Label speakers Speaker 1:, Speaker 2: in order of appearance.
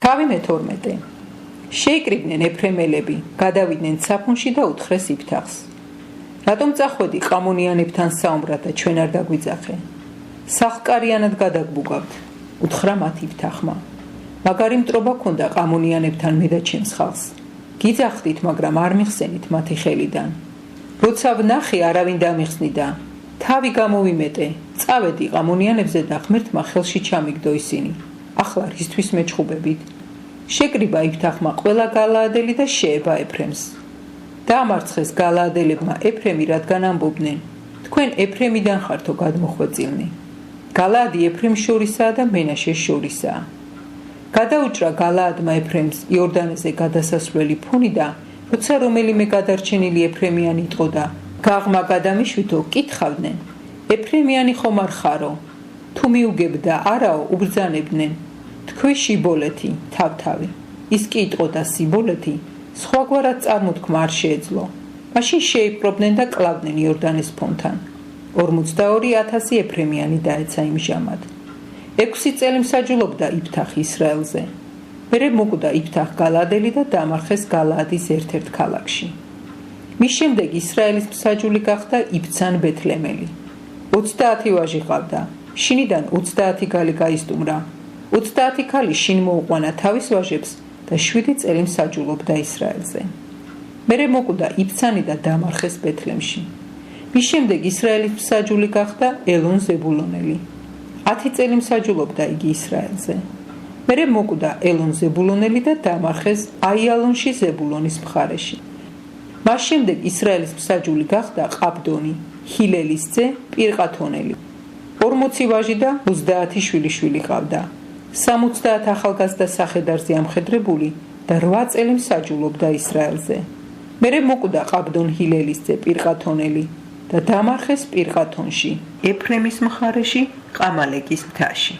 Speaker 1: თავი მე-12. შეიკრიბნენ ეფრემელები, გადავიდნენ საფუნში და უთხრეს იფთახს. რატომ წახვედი ყამონიანებთან საუბრად და ჩვენ არ დაგვიძახე? სახლკარიანად გადაგბუგავთ, უთხრა მათ იფთახმა. მაგარი მტრობა ქონდა ყამონიანებთან მე და ჩემს ხალხს. გიძახდით, მაგრამ არ მიხსენით მათი ხელიდან. როცა ვნახე, არავინ დამიხსნიდა. თავი გამოვიმეტე, წავედი ყამონიანებზე და ღმერთმა ხელში ჩამიგდო ისინი. ახლა რისთვის მეჩხუბებით? შეკრიბა იფთახმა ყველა გალაადელი და შეება ეფრემს. დაამარცხეს გალაადელებმა ეფრემი, რადგან ამბობდნენ, თქვენ ეფრემიდან ხართო გადმოხვეწილნი. გალაადი ეფრემს შორისაა და მენაშეს შორისაა. გადაუჭრა გალაადმა ეფრემს იორდანეზე გადასასვლელი ფონი და როცა რომელიმე გადარჩენილი ეფრემიანი იყო და გაღმა გადამიშვიდო, კითხავდნენ, ეფრემიანი ხომ არ ხარო? თუ მიუგებდა არაო, უბრძანებდნენ, თქვი შიბოლეთი, თავთავი. ის კი იტყოდა სიბოლეთი, სხვაგვარად წარმოთქმა არ შეეძლო. მაშინ შეიპყრობდნენ და კლავდნენ იორდანეს ფონთან. 42,000 ეფრემიანი დაეცა იმჟამად. 6 წელი მსაჯულობდა იფთახი ისრაელზე. მერე მოკვდა იფთახ გალაადელი და დამარხეს გალაადის ერთ-ერთ ქალაქში. მის შემდეგ ისრაელის მსაჯული გახდა იბცან ბეთლემელი. 30 ვაჟი ყავდა. შინიდან 30 ქალი გაისტუმრა. 30 ქალი შინ მოუყვანა თავის ვაჟებს და 7 წელი მსაჯულობდა ისრაელზე. მერე მოკვდა იბცანი და დამარხეს ბეთლემში. მის შემდეგ ისრაელის მსაჯული გახდა ელონ ზებულონელი. 10 წელი მსაჯულობდა იგი ისრაელზე. მერე მოკვდა ელონ ზებულონელი და დამარხეს აიალონში ზებულონის მხარეში. მას შემდეგ ისრაელის მსაჯული გახდა ყაბდონი, ჰილელის ძე პირყათონელი. 40 ვაჟი და 30 შვილიშვილი ყავდა. 70 ახალგაზრდა სახედარზე ამხედრებული და 8 წელი მსაჯულობდა ისრაელზე. მერე მოკვდა ყაბდონ ჰილელის ძე პირყათონელი და დამარხეს პირყათონში, ეფრემის მხარეში, ყამალეკის მთაში.